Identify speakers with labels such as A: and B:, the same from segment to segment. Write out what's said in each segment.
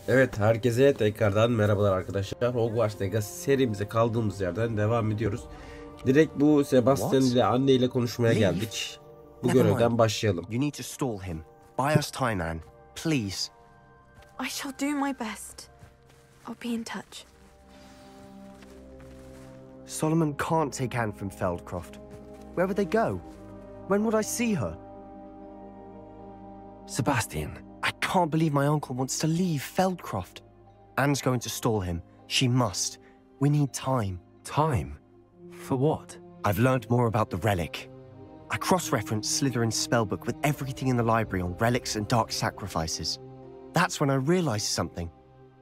A: Evet, herkese tekrardan merhabalar arkadaşlar. Hogwarts Legacy serimize kaldığımız yerden devam ediyoruz. Direkt bu Sebastian ile anne ile konuşmaya geldik. Bu görevden başlayalım.
B: You need to stall him. Buy us time, Anne. Please.
C: I shall do my best. I'll be in touch.
B: Solomon can't take Anne from Feldcroft. Where would they go? When would I see her?
D: Sebastian.
B: I can't believe my uncle wants to leave Feldcroft. Anne's going to stall him. She must. We need time.
D: Time? For what?
B: I've learned more about the relic. I cross-referenced Slytherin's spellbook with everything in the library on relics and dark sacrifices. That's when I realized something.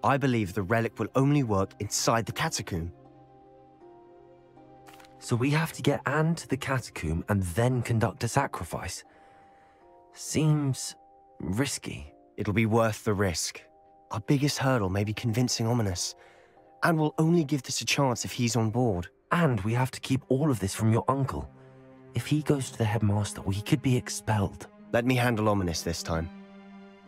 B: I believe the relic will only work inside the catacomb.
D: So we have to get Anne to the catacomb and then conduct a sacrifice? Seems risky.
B: It'll be worth the risk. Our biggest hurdle may be convincing Ominous. And we'll only give this a chance if he's on board.
D: And we have to keep all of this from your uncle. If he goes to the headmaster, we could be expelled.
B: Let me handle Ominous this time.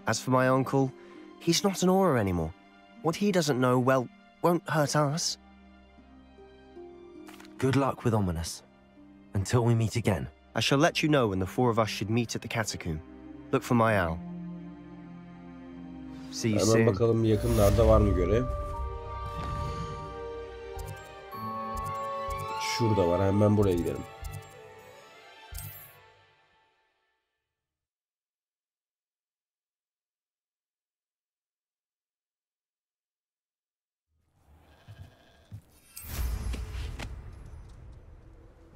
B: As for my uncle, he's not an Auror anymore. What he doesn't know, well, won't hurt us.
D: Good luck with Ominous. Until we meet again.
B: I shall let you know when the four of us should meet at the catacomb. Look for my owl. See you soon.
A: Hemen bakalım yakınlarda var mı görev. Şurada var, hemen buraya gidelim.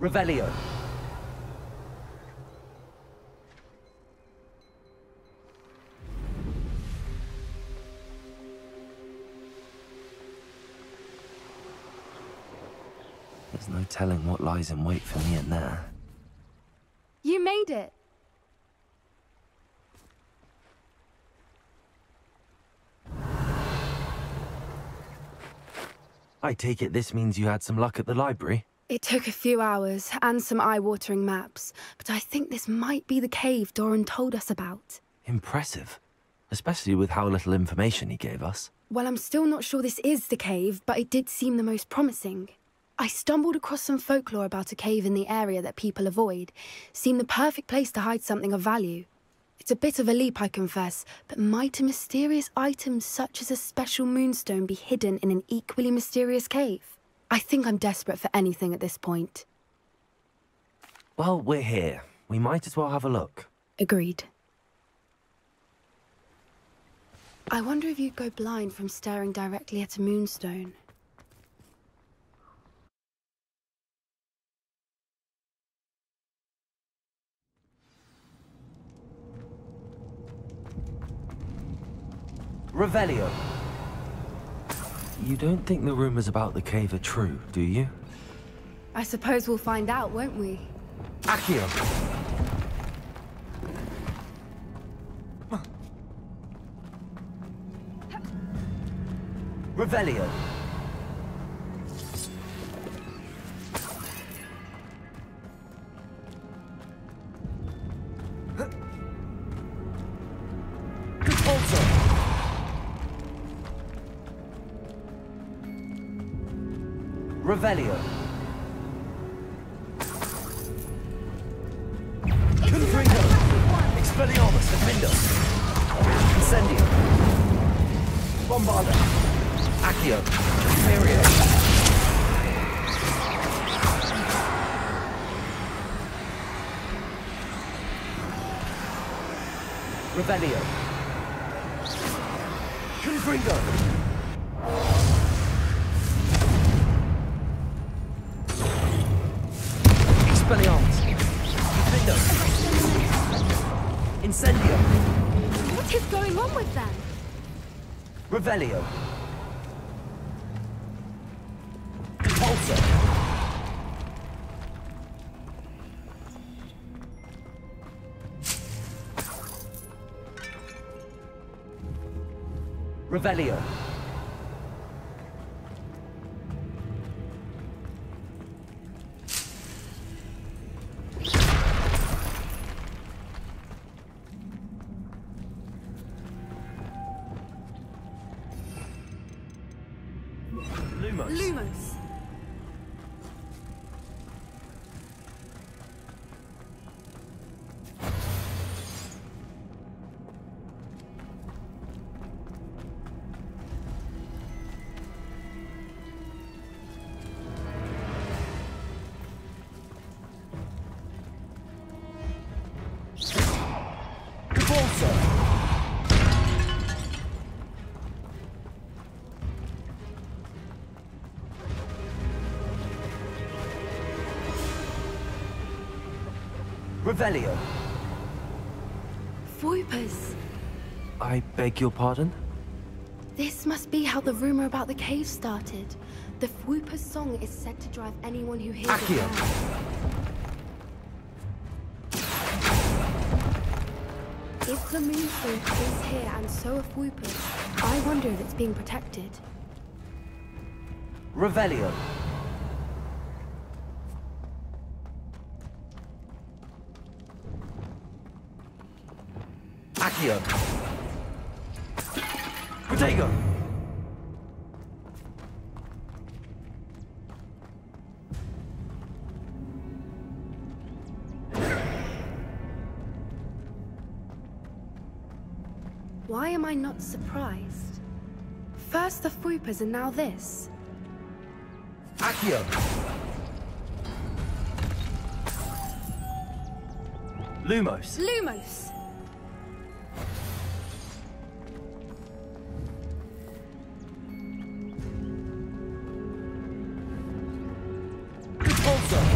D: Revelio. There's no telling what lies in wait for me in there.
C: You made it.
D: I take it this means you had some luck at the library?
C: It took a few hours and some eye-watering maps, but I think this might be the cave Doran told us about.
D: Impressive. Especially with how little information he gave us.
C: Well, I'm still not sure this is the cave, but it did seem the most promising. I stumbled across some folklore about a cave in the area that people avoid. Seemed the perfect place to hide something of value. It's a bit of a leap, I confess, but might a mysterious item such as a special moonstone be hidden in an equally mysterious cave? I think I'm desperate for anything at this point.
D: Well, we're here. We might as well have a look.
C: Agreed. I wonder if you'd go blind from staring directly at a moonstone.
D: Revelio. You don't think the rumors about the cave are true, do you?
C: I suppose we'll find out, won't we?
D: Accio. Revelio. Revelio. Confringo. Expelliarmus. Defendo. Incendio. Bombarda. Accio. Imperio. Revelio. Confringo. Expelliarmus. Defendo. Incendio.
C: What is going on with them?
D: Revelio. Repulsor. Revelio.
B: Lumos.
C: Lumos.
B: Revelio.
C: Voipers.
D: I beg your pardon?
C: This must be how the rumor about the cave started. The Fwooper's song is said to drive anyone who hears it
B: Accio.
C: mad. If the moon spook is here and so are Fwoopers, I wonder if it's being protected.
B: Revelio. Accio. Protego.
C: Why am I not surprised? First the Fwoopers and now this.
B: Accio. Lumos.
C: Lumos!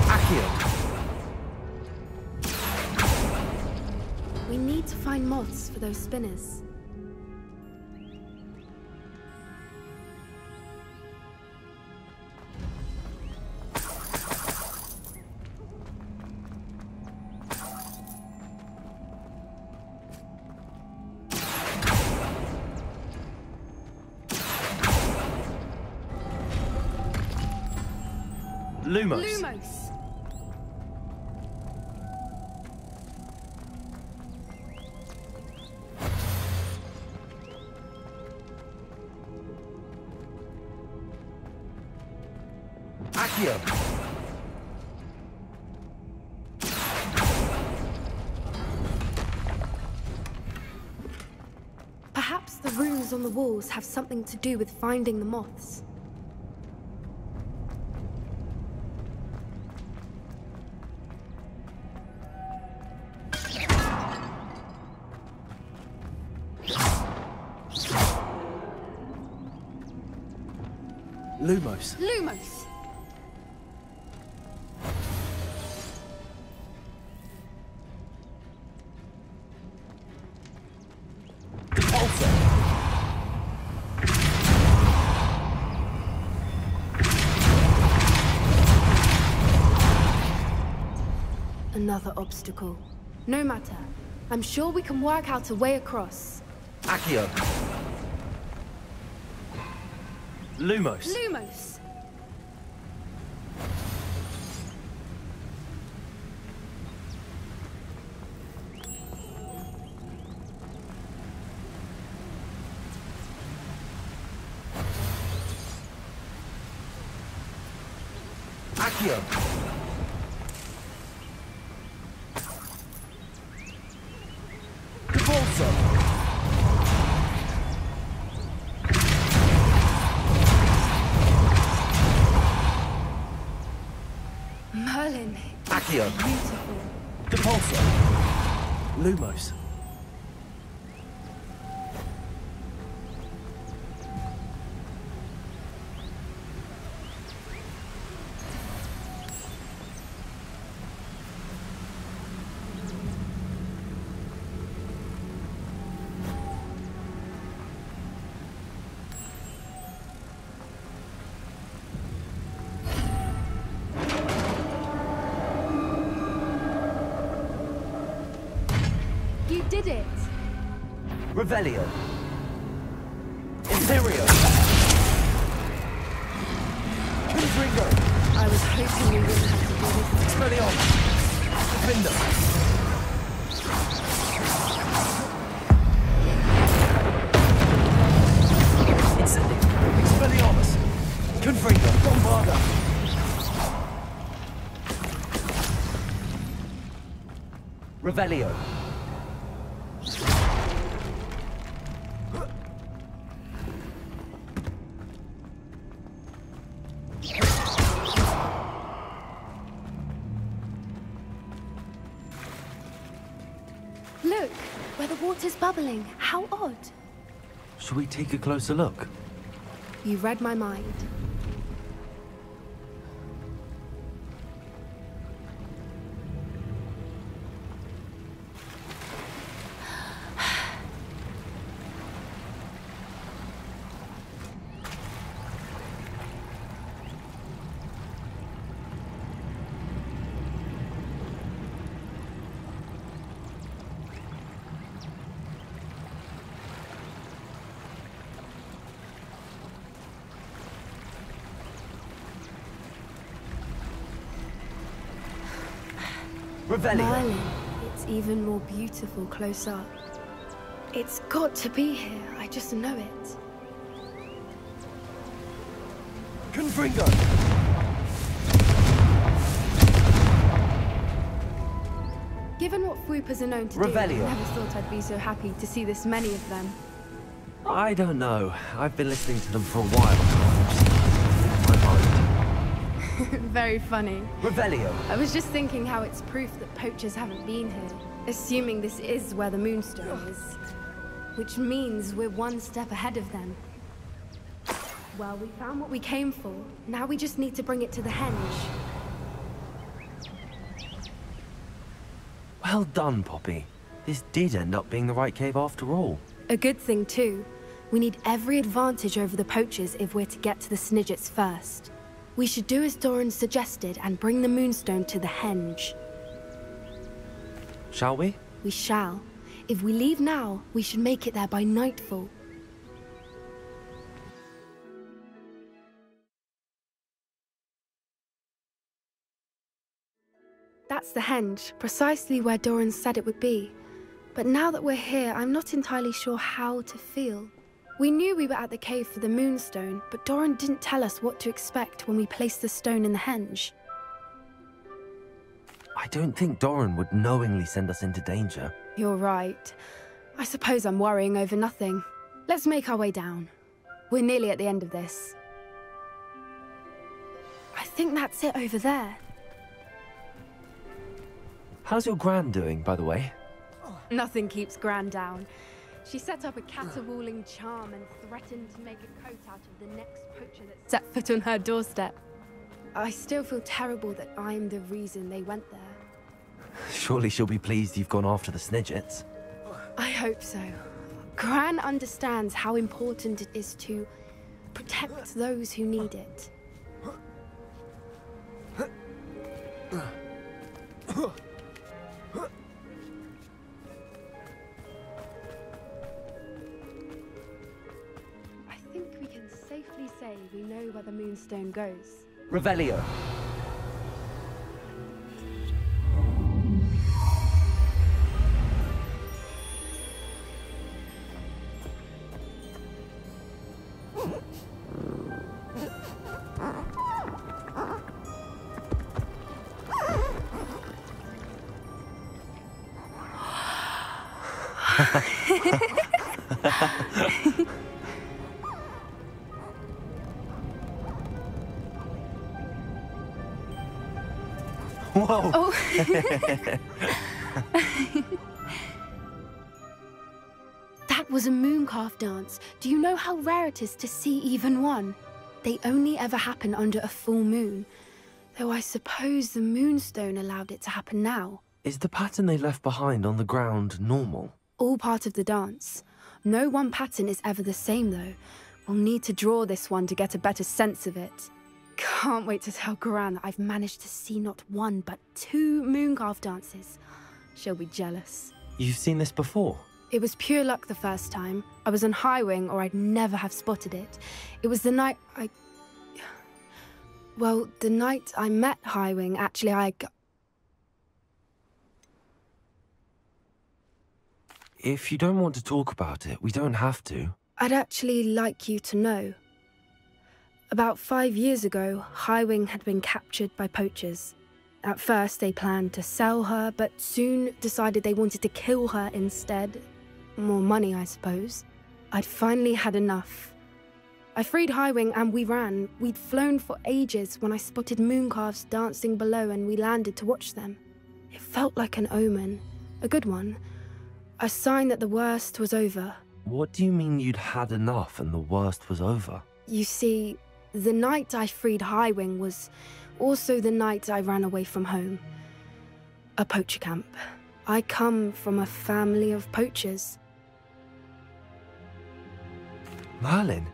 B: Accio.
C: We need to find moths for those spinners.
B: Lumos.
C: Lumos!
B: Accio.
C: Perhaps the runes on the walls have something to do with finding the moths.
B: Lumos.
C: Lumos! Another obstacle. No matter. I'm sure we can work out a way across.
B: Accio. Lumos.
C: Lumos!
B: Accio.
C: Merlin.
B: Accio.
C: Beautiful.
B: Depulso. Lumos.
C: You did it!
B: Revelio. Imperio. Confringo.
C: I was hoping we wouldn't have to do this.
B: Expellion. Defender. Incendic. Expelliarmus. Confringo.
D: Revelio.
C: Look, where the water's bubbling. How odd.
D: Shall we take a closer look?
C: You read my mind.
D: Revelio.
C: Merlin, it's even more beautiful close up. It's got to be here, I just know it.
D: Confringo.
C: Given what Fwoopas are known to
D: Revelio.
C: do, I never thought I'd be so happy to see this many of them.
D: I don't know. I've been listening to them for a while. My mind.
C: Very funny.
D: Revelio.
C: I was just thinking how it's proof that poachers haven't been here, assuming this is where the moonstone is. Which means we're one step ahead of them. Well, we found what we came for. Now we just need to bring it to the henge.
D: Well done, Poppy. This did end up being the right cave after all.
C: A good thing, too. We need every advantage over the poachers if we're to get to the Snidgets first. We should do as Doran suggested and bring the moonstone to the henge.
D: Shall we?
C: We shall. If we leave now, we should make it there by nightfall. That's the henge, precisely where Doran said it would be. But now that we're here, I'm not entirely sure how to feel. We knew we were at the cave for the moonstone, but Doran didn't tell us what to expect when we placed the stone in the henge.
D: I don't think Doran would knowingly send us into danger.
C: You're right. I suppose I'm worrying over nothing. Let's make our way down. We're nearly at the end of this. I think that's it over there.
D: How's your gran doing, by the way?
C: Nothing keeps Gran down. She set up a caterwauling charm and threatened to make a coat out of the next poacher that set foot on her doorstep. I still feel terrible that I'm the reason they went there.
D: Surely she'll be pleased you've gone after the Snidgets.
C: I hope so. Gran understands how important it is to protect those who need it. I think we can safely say we know where the moonstone goes.
D: Revelio. Whoa!
C: Oh. That was a mooncalf dance. Do you know how rare it is to see even one? They only ever happen under a full moon. Though I suppose the moonstone allowed it to happen now.
D: Is the pattern they left behind on the ground normal?
C: All part of the dance. No one pattern is ever the same, though. We'll need to draw this one to get a better sense of it. Can't wait to tell Gran that I've managed to see not one, but 2 mooncalf dances. She'll be jealous.
D: You've seen this before?
C: It was pure luck the first time. I was on Highwing, or I'd never have spotted it. It was the night Well, the night I met Highwing, actually,
D: If you don't want to talk about it, we don't have to.
C: I'd actually like you to know. About 5 years ago, Highwing had been captured by poachers. At first, they planned to sell her, but soon decided they wanted to kill her instead. More money, I suppose. I'd finally had enough. I freed Highwing and we ran. We'd flown for ages when I spotted mooncalves dancing below and we landed to watch them. It felt like an omen, a good one, a sign that the worst was over.
D: What do you mean you'd had enough and the worst was over?
C: You see, the night I freed Highwing was also the night I ran away from home. A poacher camp. I come from a family of poachers.
D: Merlin?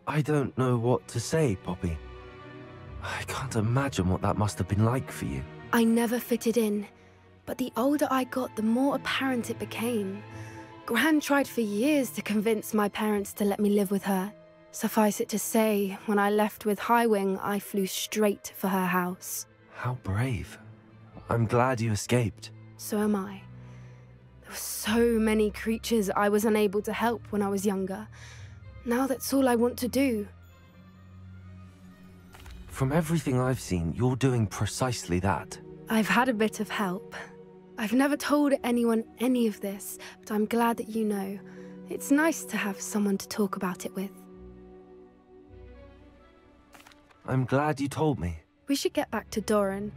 D: I don't know what to say, Poppy. I can't imagine what that must have been like for you.
C: I never fitted in, but the older I got, the more apparent it became. Gran tried for years to convince my parents to let me live with her. Suffice it to say, when I left with Highwing, I flew straight for her house.
D: How brave. I'm glad you escaped.
C: So am I. There were so many creatures I was unable to help when I was younger. Now that's all I want to do.
D: From everything I've seen, you're doing precisely that.
C: I've had a bit of help. I've never told anyone any of this, but I'm glad that you know. It's nice to have someone to talk about it with.
D: I'm glad you told me.
C: We should get back to Doran.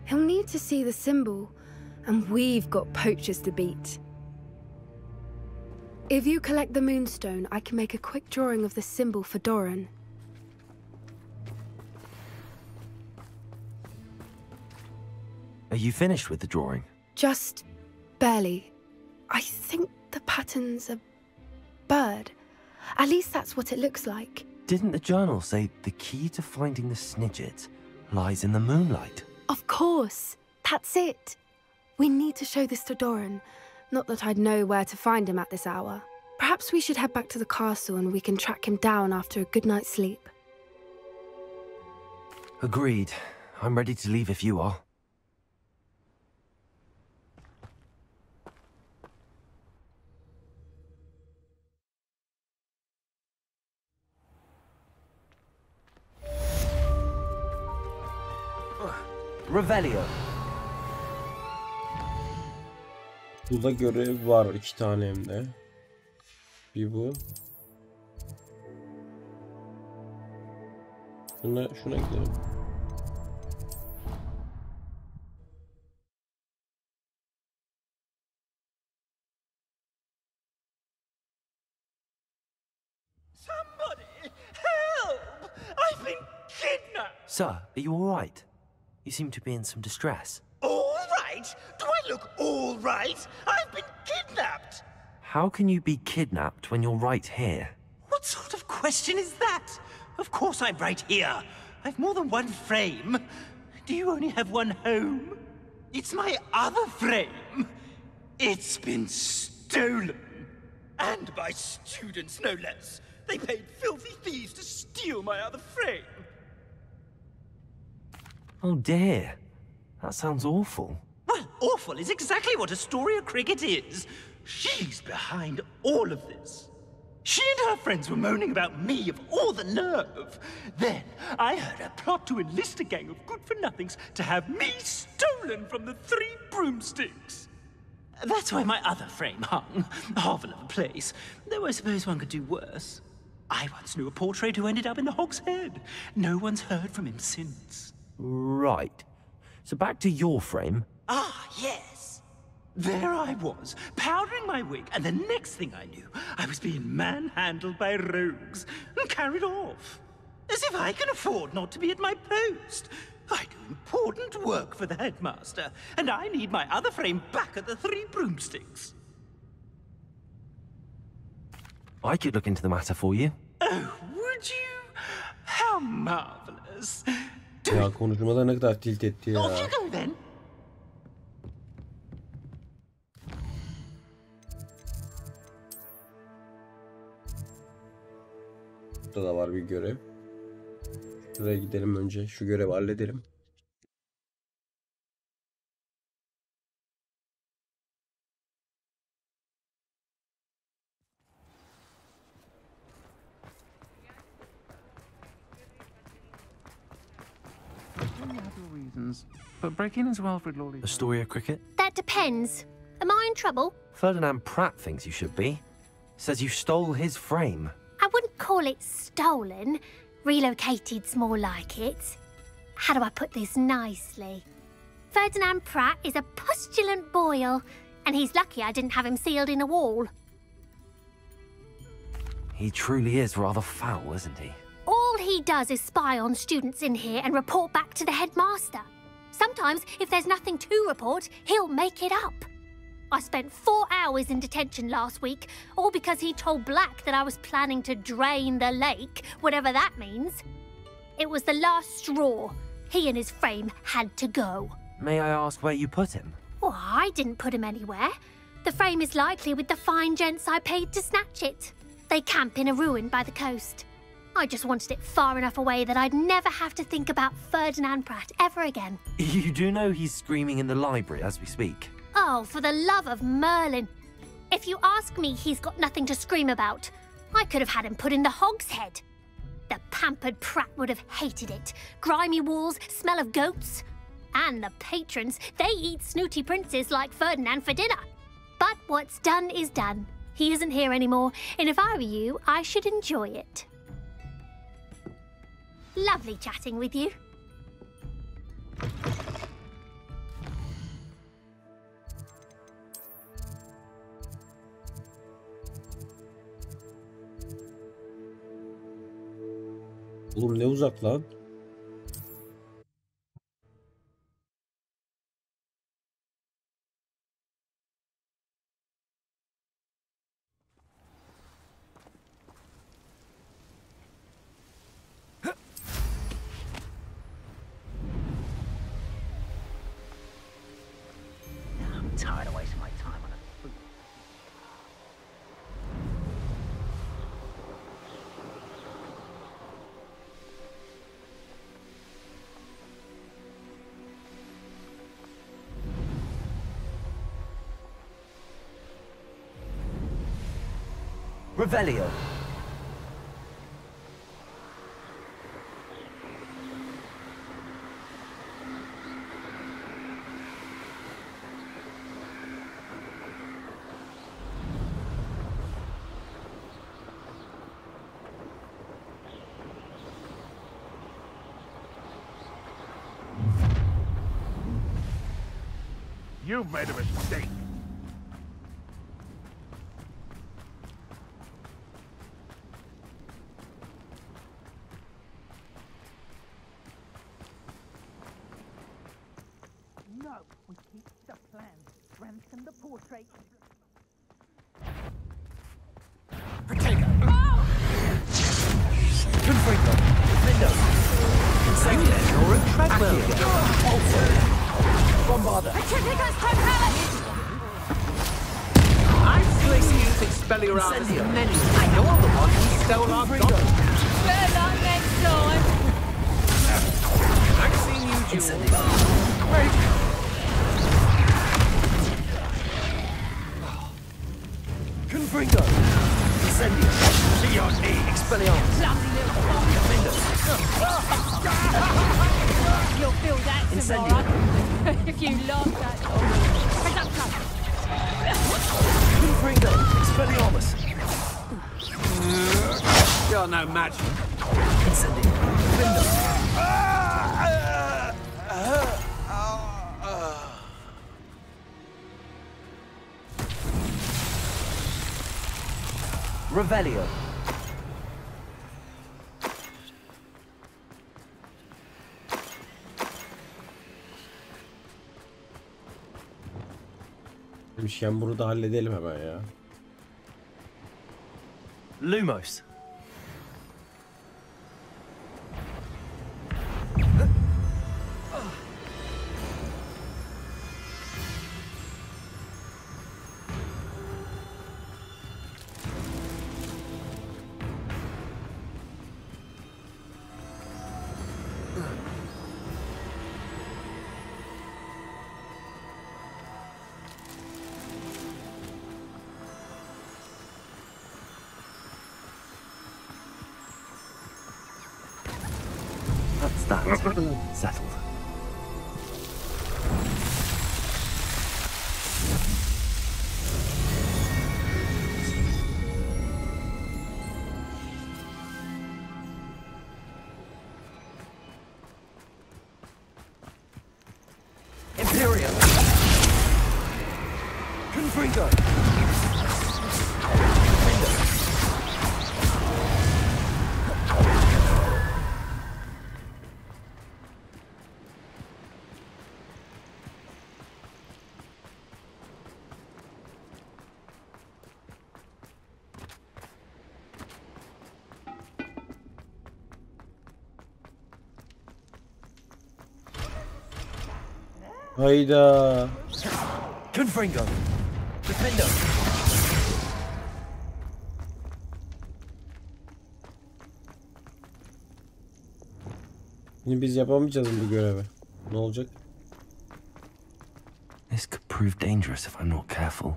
C: He'll need to see the symbol, and we've got poachers to beat. If you collect the moonstone, I can make a quick drawing of the symbol for Doran.
D: Are you finished with the drawing?
C: Just barely. I think the pattern's a bird. At least that's what it looks like.
D: Didn't the journal say the key to finding the Snidget lies in the moonlight?
C: Of course. That's it. We need to show this to Doran. Not that I'd know where to find him at this hour. Perhaps we should head back to the castle and we can track him down after a good night's sleep.
D: Agreed. I'm ready to leave if you are. Revelio.
A: Burada görev var 2 tane hem de. Bir bu. Şuna gidelim.
E: Somebody help! I've been kidnapped!
D: Sir, are you all right? You seem to be in some distress.
E: All right? Do I look all right? I've been kidnapped!
D: How can you be kidnapped when you're right here?
E: What sort of question is that? Of course I'm right here. I've more than one frame. Do you only have one home? It's my other frame. It's been stolen. And by students, no less. They paid filthy thieves to steal my other frame.
D: Oh dear. That sounds awful.
E: Well, awful is exactly what Astoria Cricket is. She's behind all of this. She and her friends were moaning about me of all the nerve. Then I heard a plot to enlist a gang of good-for-nothings to have me stolen from the 3 broomsticks. That's why my other frame hung. A hovel of a place. Though I suppose one could do worse. I once knew a portrait who ended up in the Hog's Head. No one's heard from him since.
D: Right. So back to your frame.
E: Ah, yes. There I was, powdering my wig, and the next thing I knew, I was being manhandled by rogues and carried off. As if I can afford not to be at my post. I do important work for the headmaster, and I need my other frame back at the 3 broomsticks.
D: I could look into the matter for you.
E: Oh, would you? How marvelous.
A: Ya konuşmada ne kadar tilt etti ya.
E: Off you go then.
A: Burada da var bir görev. Şuraya gidelim önce. Şu görevi halledelim.
F: But breaking is well for glory.
D: Astoria cricket?
G: That depends. Am I in trouble?
D: Ferdinand Pratt thinks you should be. Says you stole his frame.
G: I wouldn't call it stolen. Relocated's more like it. How do I put this nicely? Ferdinand Pratt is a postulant boil, and he's lucky I didn't have him sealed in a wall.
D: He truly is rather foul, isn't he?
G: All he does is spy on students in here and report back to the headmaster. Sometimes, if there's nothing to report, he'll make it up. I spent 4 hours in detention last week, all because he told Black that I was planning to drain the lake, whatever that means. It was the last straw. He and his frame had to go.
D: May I ask where you put him?
G: Well, I didn't put him anywhere. The frame is likely with the fine gents I paid to snatch it. They camp in a ruin by the coast. I just wanted it far enough away that I'd never have to think about Ferdinand Pratt ever again.
D: You do know he's screaming in the library as we speak.
G: Oh, for the love of Merlin. If you ask me, he's got nothing to scream about. I could have had him put in the hogshead. The pampered Pratt would have hated it. Grimy walls, smell of goats. And the patrons, they eat snooty princes like Ferdinand for dinner. But what's done is done. He isn't here anymore, and if I were you, I should enjoy it. Lovely chatting with you.
A: Oğlum ne uzak lan?
E: I'm tired of wasting my time on it.
B: Revelio.
H: You've made a mistake.
I: No, we keep the plan. Strengthen the portrait.
B: Protego. Confringo. Lindo. Incendio. Or a Treadwell. Bombarda.
I: I'm placing you to expel your arms. Many. I know all the ones who stole our gold.
J: Well done next time.
I: I've seen you, Jules.
B: Confringo. Incendio. See your knee. Expelliarmus.
J: You'll feel that tomorrow. If you love that dog. Presumption.
B: Confringo. Expelliarmus.
I: You're no match.
B: Incendio. Lindo. Revelio.
A: Demişken bunu da halledelim hemen ya.
B: Lumos.
D: That's that. Settled.
A: Hayda.
D: Confringo. Defendo.
A: Şimdi biz yapamayacağız bu görevi. Ne olacak?
D: This could prove dangerous if I'm not careful.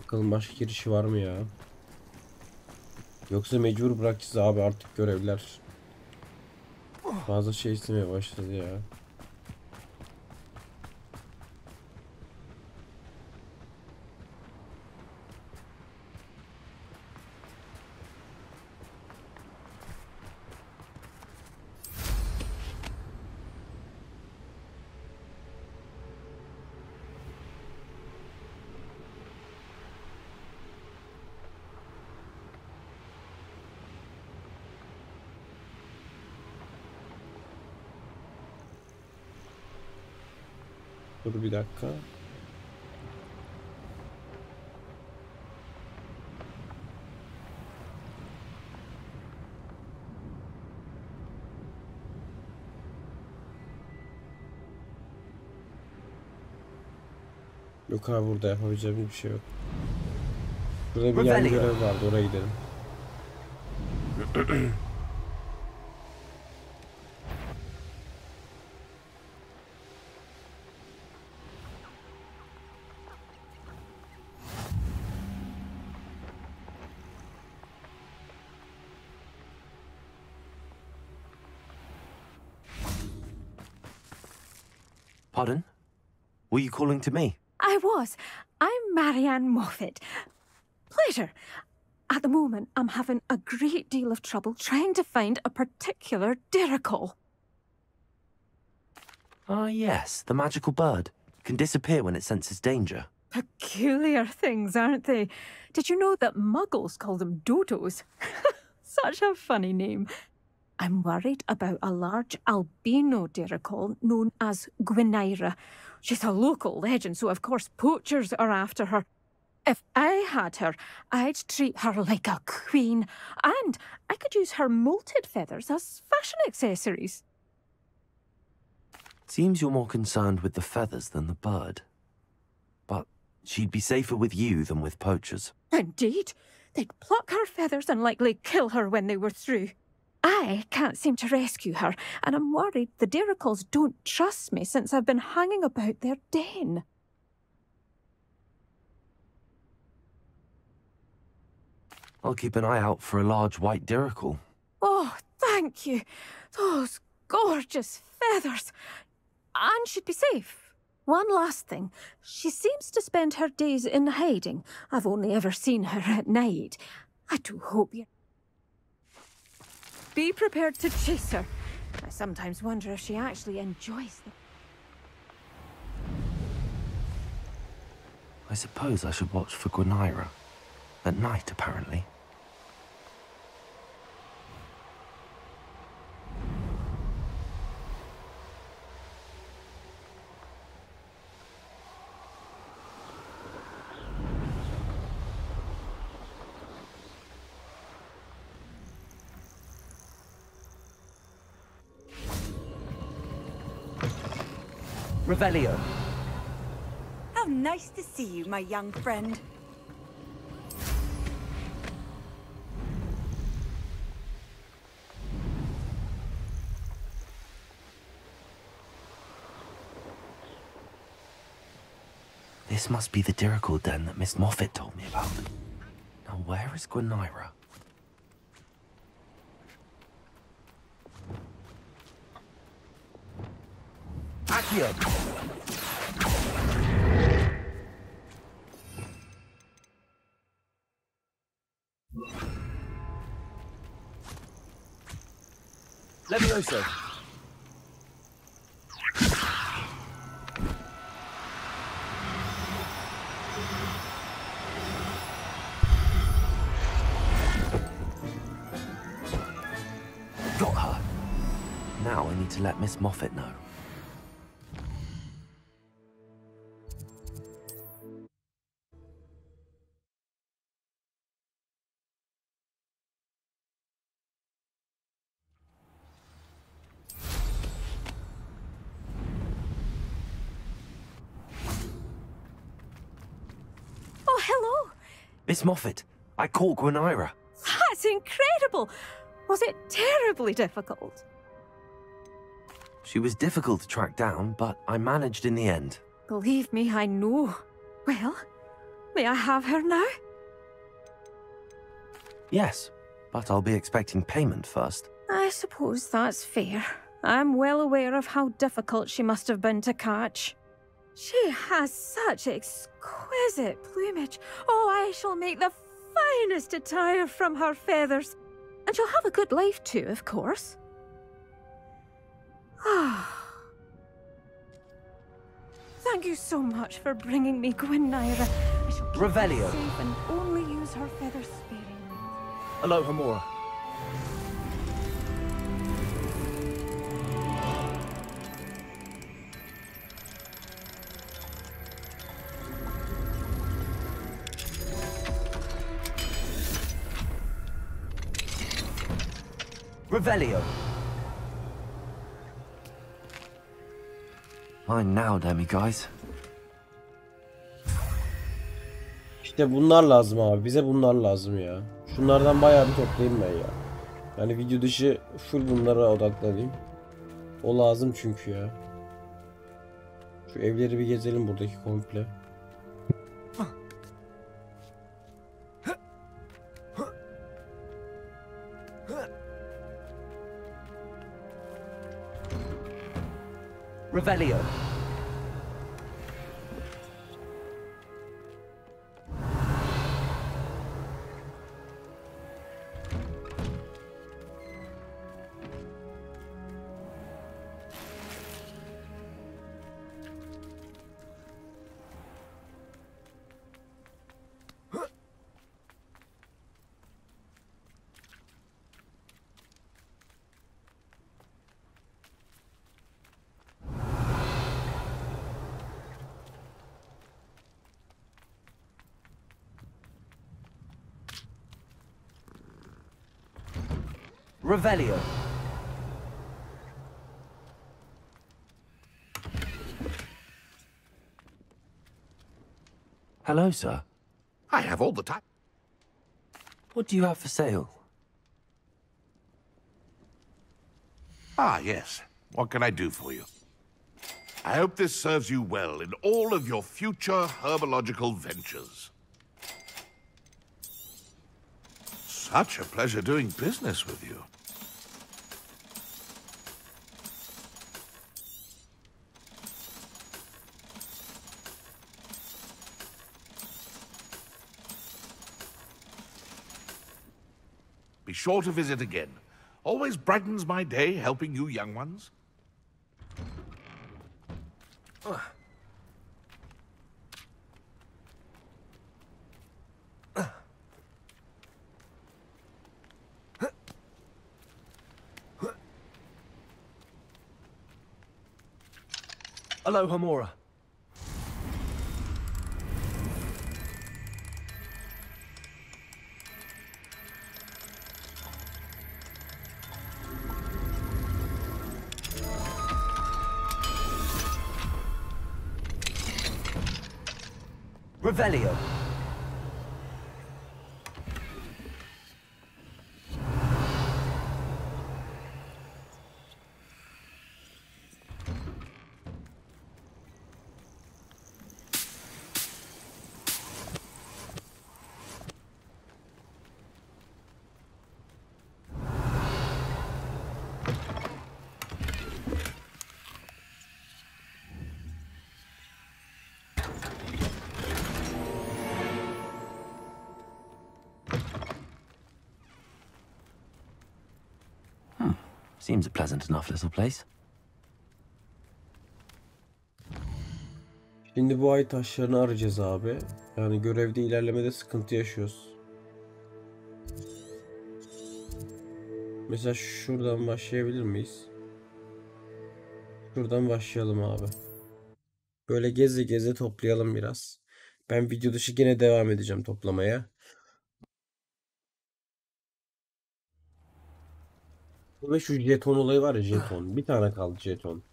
A: Bakalım başka girişi var mı ya? Yoksa mecbur bırakacağız abi artık görevler. Fazla şey istemeye başladı ya. Dur bir dakika. Yok abi burada yapabileceğim bir şey yok. Burada bir yan görev vardı, oraya gidelim.
D: Pardon? Were you calling to me?
J: I was. I'm Marianne Moffat. Pleasure. At the moment, I'm having a great deal of trouble trying to find a particular diricle.
D: Ah, yes, the magical bird. Can disappear when it senses danger.
J: Peculiar things, aren't they? Did you know that muggles call them dodos? Such a funny name. I'm worried about a large albino diricle known as Gwynaira. She's a local legend, so of course poachers are after her. If I had her, I'd treat her like a queen, and I could use her molted feathers as fashion accessories.
D: Seems you're more concerned with the feathers than the bird. But she'd be safer with you than with poachers.
J: Indeed. They'd pluck her feathers and likely kill her when they were through. I can't seem to rescue her, and I'm worried the diricles don't trust me since I've been hanging about their den.
D: I'll keep an eye out for a large white diricle.
J: Oh, thank you. Those gorgeous feathers. And she'd be safe. One last thing. She seems to spend her days in hiding. I've only ever seen her at night. I do hope you... Be prepared to chase her. I sometimes wonder if she actually enjoys them.
D: I suppose I should watch for Gwynaira. At night, apparently.
I: Revelio.
H: How nice to see you, my young friend.
D: This must be the diricle den that Miss Moffat told me about. Now where is Gwynaira?
I: Accio. Levioso.
D: Got her. Now I need to let Miss Moffat know.
J: Oh, hello.
D: Miss Moffat, I caught Gwenira.
J: That's incredible. Was it terribly difficult?
D: She was difficult to track down, but I managed in the end.
J: Believe me, I know. Well, may I have her now?
D: Yes, but I'll be expecting payment first.
J: I suppose that's fair. I'm well aware of how difficult she must have been to catch. She has such exquisite plumage. Oh, I shall make the finest attire from her feathers. And she'll have a good life too, of course. Ah. Thank you so much for bringing me Gwenira. I shall keep her
D: Revelio.
J: safe and only use her feathers sparingly.
D: Aloha Mora. Revelio. Mine now, guys.
A: İşte bunlar lazım abi. Bize bunlar lazım ya. Şunlardan bayağı bir toplayayım ben ya. Yani video dışı full bunlara odaklanayım. O lazım çünkü ya. Şu evleri bir gezelim buradaki komple.
D: Revelio. Revelio. Hello, sir.
K: I have all the time.
D: What do you have for sale?
K: Ah, yes. What can I do for you? I hope this serves you well in all of your future herbological ventures. Such a pleasure doing business with you. Be sure to visit again. Always brightens my day helping you young ones.
D: Aloha Mora. Revelio. Seems a pleasant enough little place.
A: Şimdi bu ay taşlarını arayacağız abi. Yani görevde ilerlemede sıkıntı yaşıyoruz. Mesela şuradan başlayabilir miyiz? Şuradan başlayalım abi. Böyle geze geze toplayalım biraz. Ben video dışı yine devam edeceğim toplamaya. Ve şu jeton olayı var ya, jeton. Bir tane kaldı jeton.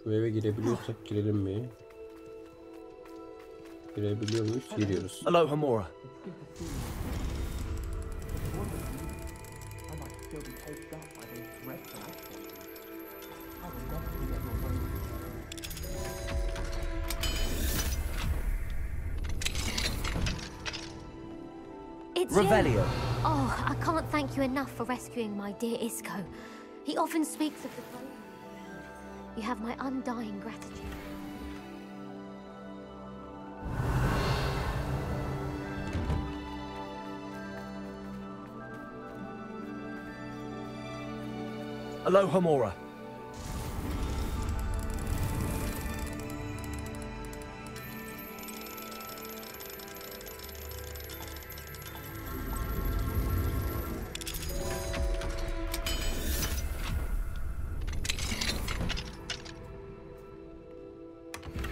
A: Bu eve girebiliyorsak girelim mi? Girebiliyor muyuz? Giriyoruz.
I: Aloha Mora.
G: It's
I: Revelio.
G: you. Oh, I can't thank you enough for rescuing my dear Isco. He often speaks of the place. You have my undying gratitude.
I: Aloha Mora.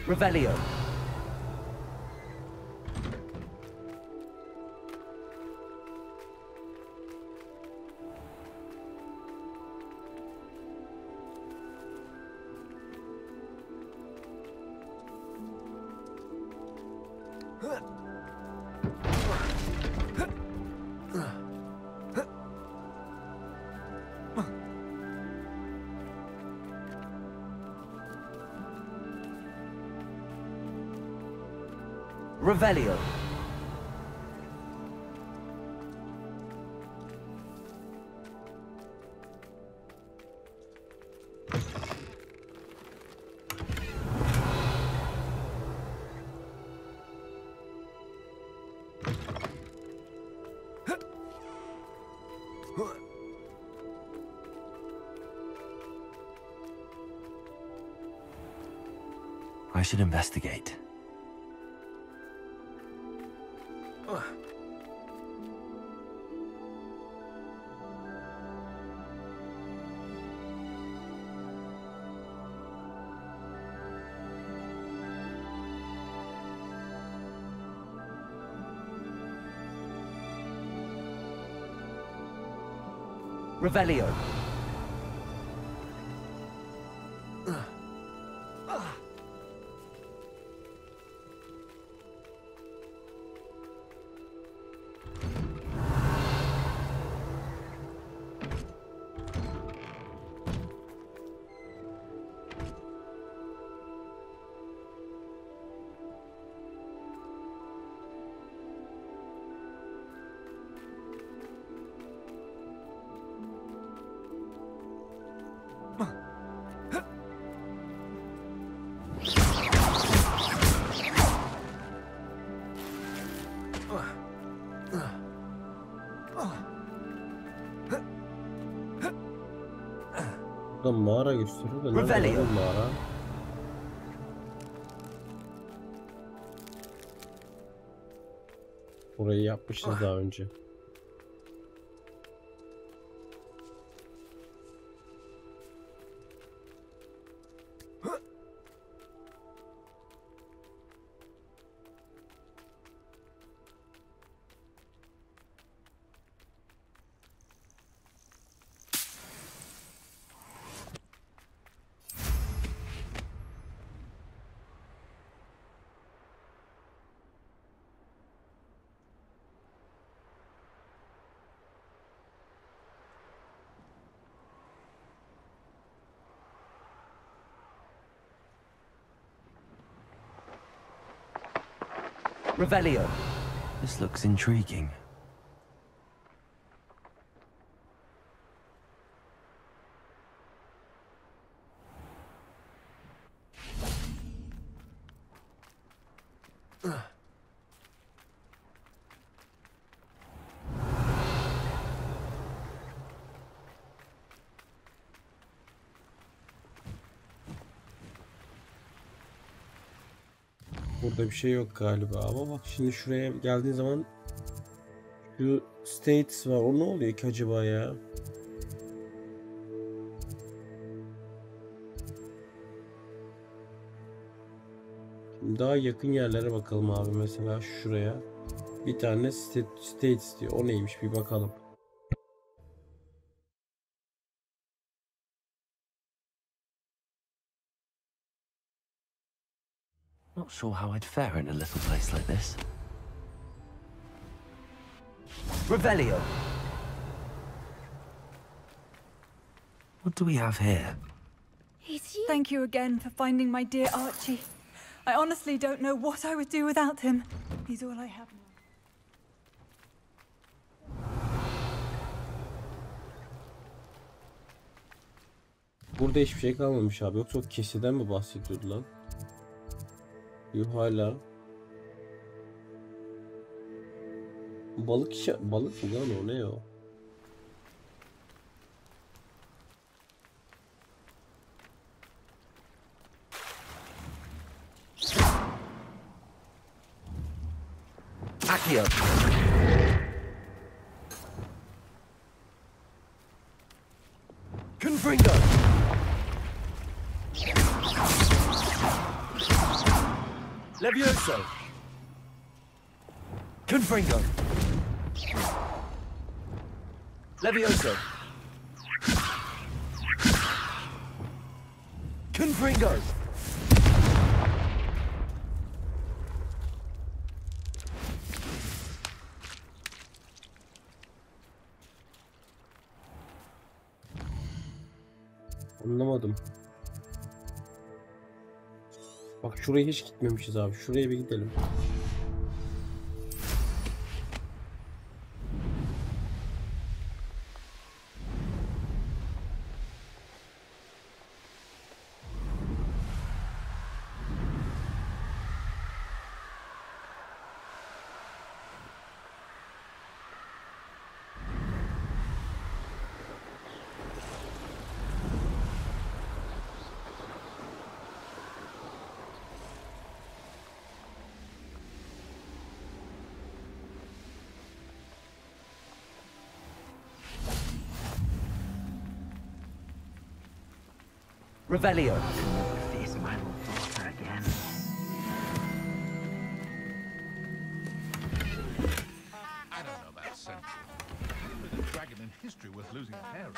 I: Revelio. Revelio.
D: I should investigate.
I: Revelio.
A: Burada mağara gösteriyor da nerede
I: Revelio.
A: bu mağara? Burayı yapmışız daha önce.
I: Revelio.
D: This looks intriguing.
A: Burada bir şey yok galiba ama bak şimdi şuraya geldiğin zaman şu states var. O ne oluyor ki acaba ya? Şimdi daha yakın yerlere bakalım abi, mesela şuraya. Bir tane states diyor. O neymiş bir bakalım.
D: Not sure how I'd fare in a little place like this. Revelio. What do we have here?
H: It's you. Thank you again for finding my dear Archie. I honestly don't know what I would do without him. He's all I have now.
A: Burada hiçbir şey kalmamış abi. Yoksa o keseden mi bahsediyordu lan? Yuh hala. Balık balık mı lan o, ne o?
D: Accio. Confringo. Levioso. Confringo. Levioso. Confringo.
A: Anlamadım. Bak şuraya hiç gitmemişiz abi. Şuraya bir gidelim.
D: Revelio.
I: Face my little daughter again.
K: I don't know that sentence. The dragon in history was losing hair.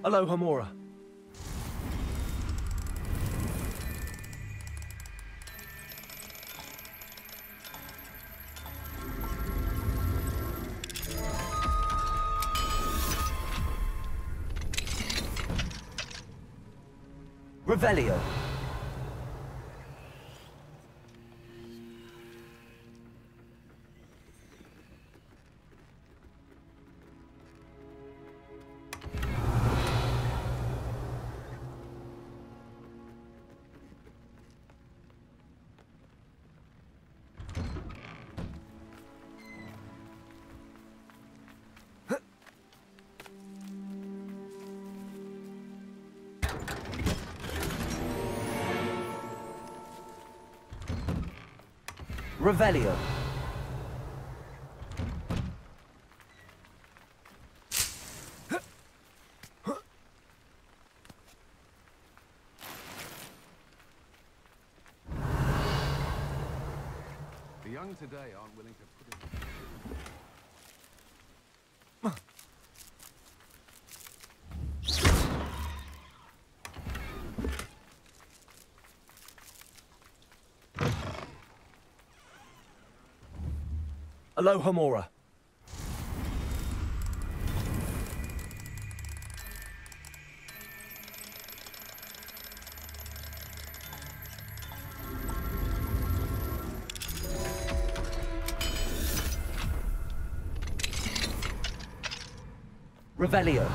D: Aloha Mora. Revelio. Revelio.
K: The young today aren't willing to put it.
D: Aloha Mora. Revelio.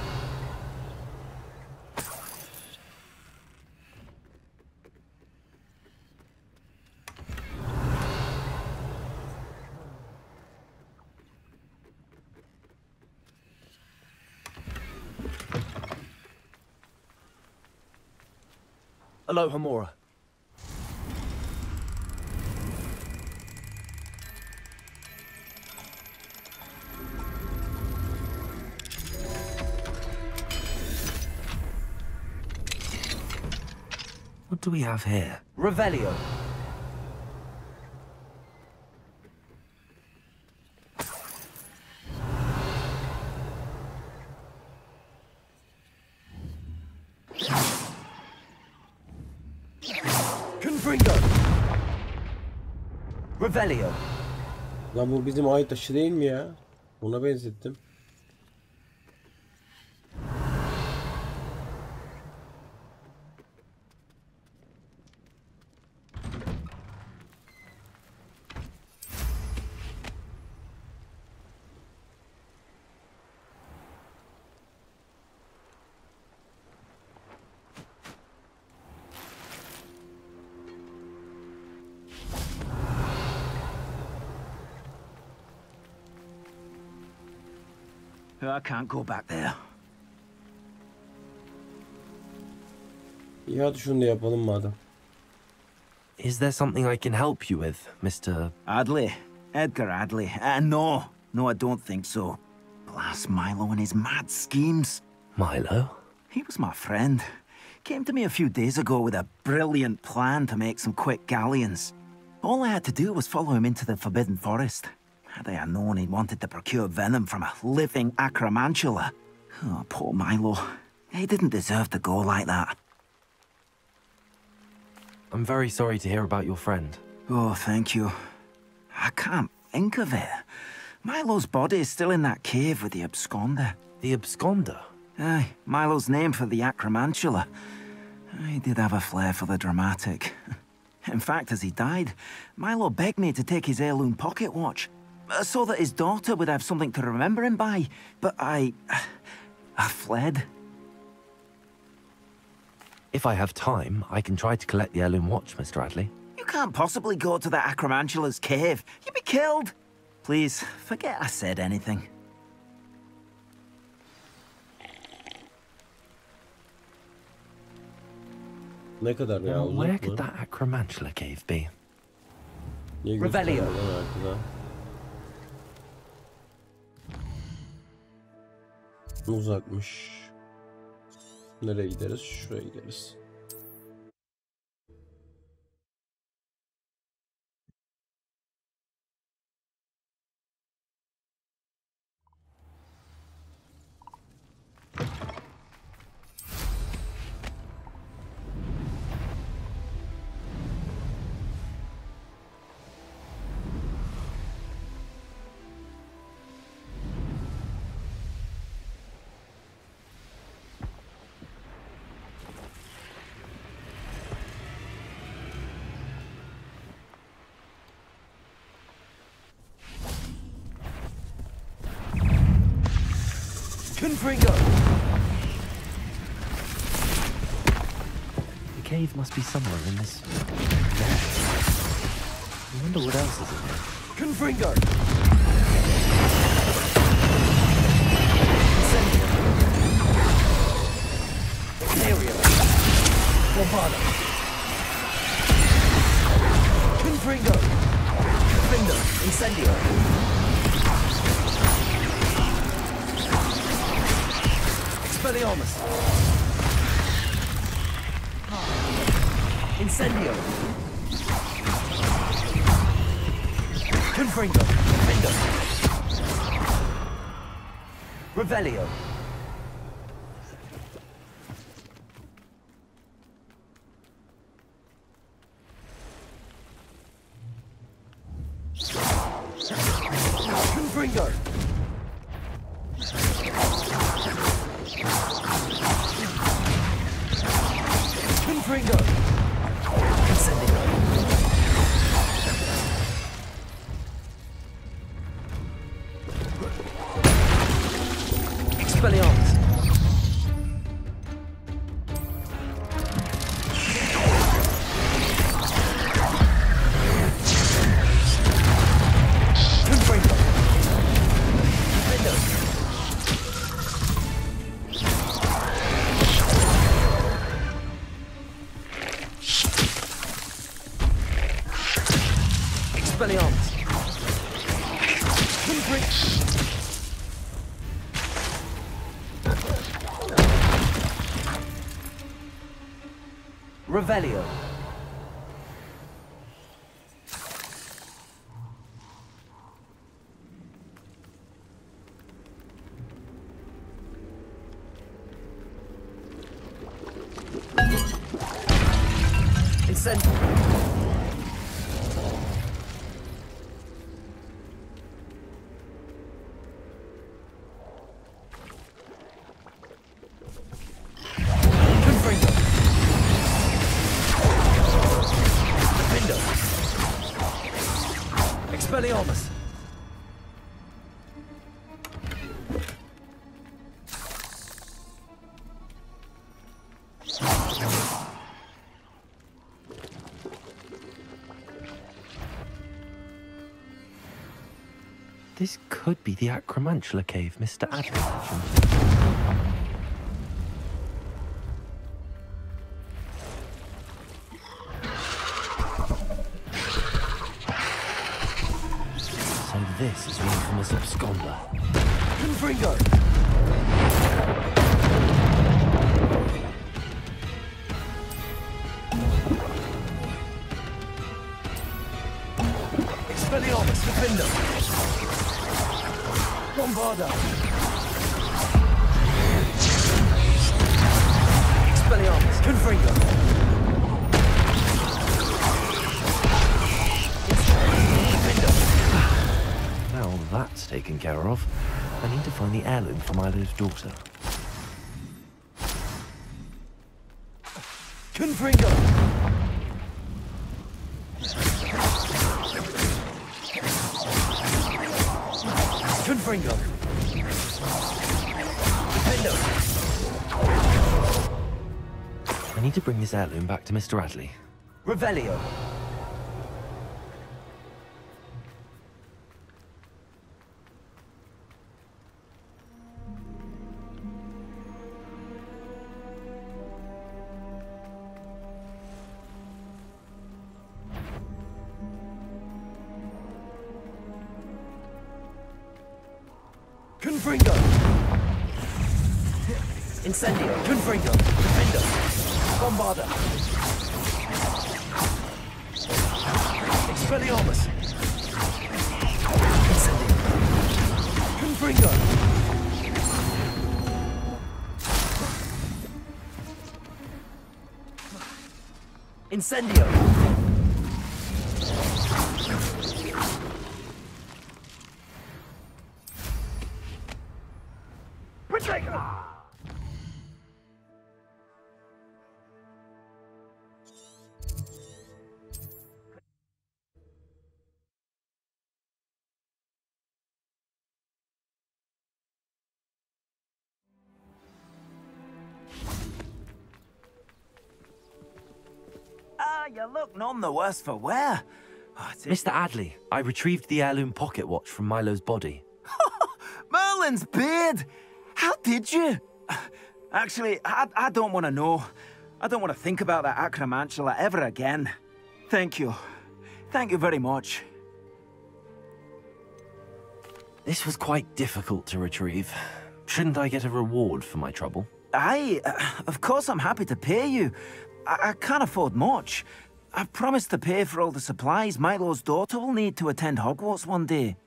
D: Aloha Mora. What do we have here? Revelio.
I: Confringo. Revelio.
A: Lan bu bizim ay taşı değil mi ya? Ona benzettim.
E: I can't go back there.
A: İyi hadi şunu da yapalım madem.
D: Is there something I can help you with, Mr.
E: Adley. Edgar Adley. No, I don't think so. Blast Milo and his mad schemes.
D: Milo?
E: He was my friend. Came to me a few days ago with a brilliant plan to make some quick galleons. All I had to do was follow him into the Forbidden Forest. Had I known he wanted to procure venom from a living acromantula. Oh, poor Milo. He didn't deserve to go like that.
D: I'm very sorry to hear about your friend.
E: Oh, thank you. I can't think of it. Milo's body is still in that cave with the absconder.
D: The absconder?
E: Aye, Milo's name for the acromantula. He did have a flair for the dramatic. In fact, as he died, Milo begged me to take his heirloom pocket watch, so that his daughter would have something to remember him by. But I fled.
D: If I have time, I can try to collect the heirloom watch, Mr. Adley.
E: You can't possibly go to the acromantula's cave. You'd be killed. Please, forget I said anything.
A: Ne kadar ya?
D: Well, where
A: Uzak
D: could
A: mı?
D: that acromantula cave be?
A: Niye
I: Revelio.
A: göstermiyor lan arkada? Uzakmış. Nereye gideriz? Şuraya gideriz.
I: Confringo.
D: The cave must be somewhere in this. I wonder what else is in there.
I: Confringo. Area. Bombada. Confringo. Finger. Incendio. Expelliarmus. Incendio. Confringo. Finger. Revelio. Confringo. Confringo. Incendio. Expelliarmus. Confringo. Window. Expelliarmus. Confringo. Revelio. Incendio. Expelliarmus.
D: This could be the Acromantula cave Mr. Adler mentioned. So this is the infamous absconder.
I: Confringo. Expelliarmus, Defender. Bombarda. Expelliarmus, Confringo.
D: Now that's taken care of, I need to find the heirloom for Milo's daughter.
I: Confringo. Confringo. Defendo.
D: I need to bring this heirloom back to Mr. Adley.
I: Revelio. Confringo. Incendio. Confringo. Defendo. Bombarda. Expelliarmus. Incendio. Confringo. Incendio. You look none the worse for wear. Oh,
D: Mr. Adley, I retrieved the heirloom pocket watch from Milo's body.
I: Merlin's beard! How did you? Actually, I don't want to know. I don't want to think about that Acromantula ever again. Thank you. Thank you very much.
D: This was quite difficult to retrieve. Shouldn't I get a reward for my trouble?
I: Of course I'm happy to pay you. I can't afford much. I've promised to pay for all the supplies Milo's daughter will need to attend Hogwarts one day.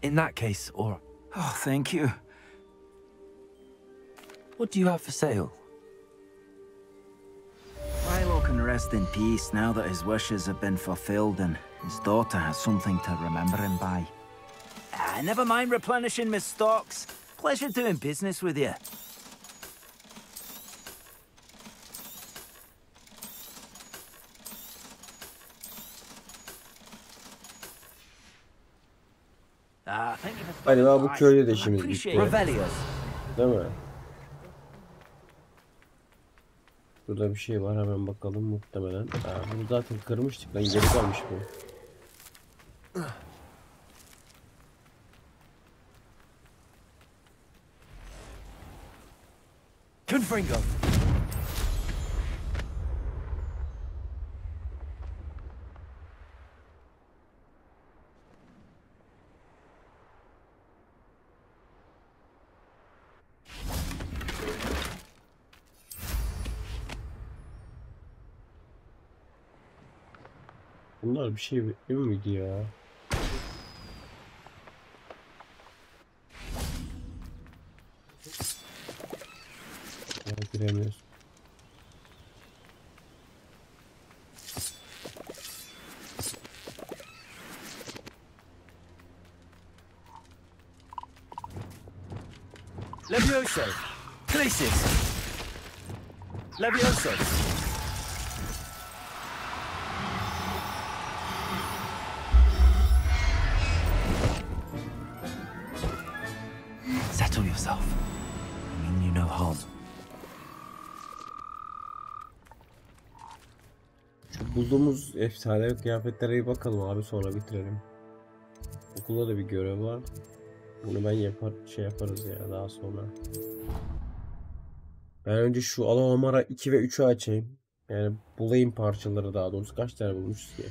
D: In that case, or...
I: Oh, thank you.
D: What do you have for sale?
I: Milo can rest in peace now that his wishes have been fulfilled and his daughter has something to remember him by. Never mind replenishing my stocks. Pleasure doing business with you.
A: Galiba bu köyde de işimiz bitti. Değil mi? Burada bir şey var, hemen bakalım muhtemelen. Bunu zaten kırmıştık lan, geri kalmış bu.
I: Confringo.
A: Bunlar bir şey bekliyor muydu ya? Giremiyoruz.
I: Levioso. Crisis. Levioso.
D: Settle yourself. I mean you no harm.
A: Şu bulduğumuz efsane kıyafetlere bir bakalım abi, sonra bitirelim. Okulda da bir görev var. Bunu ben yaparız ya daha sonra. Ben önce şu Alamara 2 ve 3'ü açayım. Yani bulayım parçaları daha doğrusu. Kaç tane bulmuşuz ki?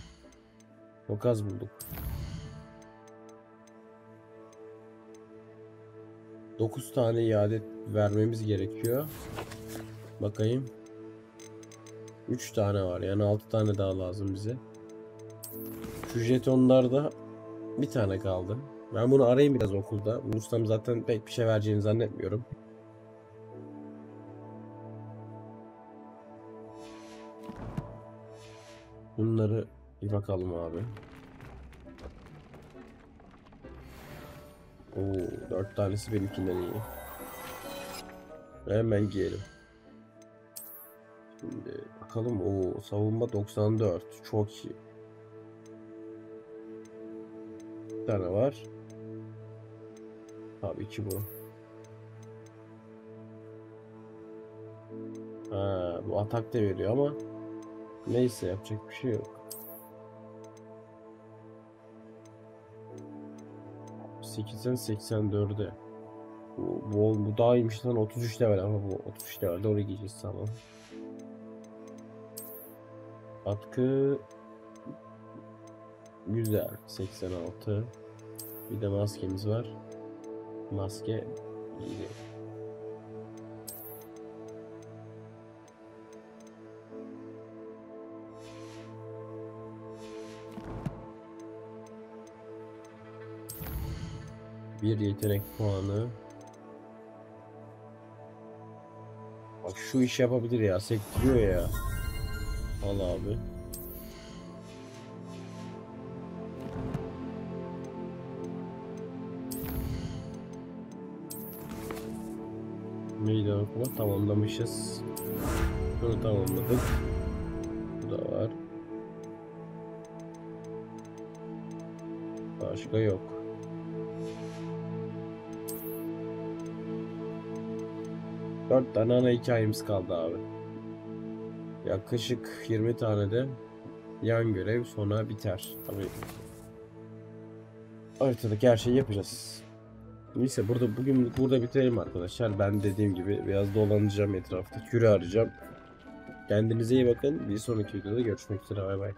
A: Çok az bulduk. 9 tane iade vermemiz gerekiyor. Bakayım. 3 tane var. Yani 6 tane daha lazım bize. Şu jetonlarda bir tane kaldı. Ben bunu arayayım biraz okulda. Ustam zaten pek bir şey vereceğini zannetmiyorum. Bunları bir bakalım abi. Oo, 4 tanesi benimkinden iyi. Hemen giyelim. Şimdi bakalım. Oo, savunma 94. Çok iyi. Bir tane var. Tabii ki bu. Ha, bu atak da veriyor ama neyse, yapacak bir şey yok. 8'den 84'e. Bu daha iyiymiş lan, 33 level ama bu 33 levelde oraya gideceğiz, tamam. Atkı güzel, 86. Bir de maskemiz var. Maske iyi. Bir yetenek puanı. Bak şu iş yapabilir ya, sektiriyor ya. Al abi. Meydan okuma tamamlamışız. Bunu tamamladık. Bu da var. Başka yok. Dört tane ana hikayemiz kaldı abi. Yaklaşık 20 tane de yan görev, sonra biter. Tabii haritadaki her şeyi yapacağız. Neyse bugün burada bitirelim arkadaşlar. Ben dediğim gibi biraz dolanacağım etrafta. Sürü arayacağım. Kendinize iyi bakın. Bir sonraki videoda görüşmek üzere. Bay bay.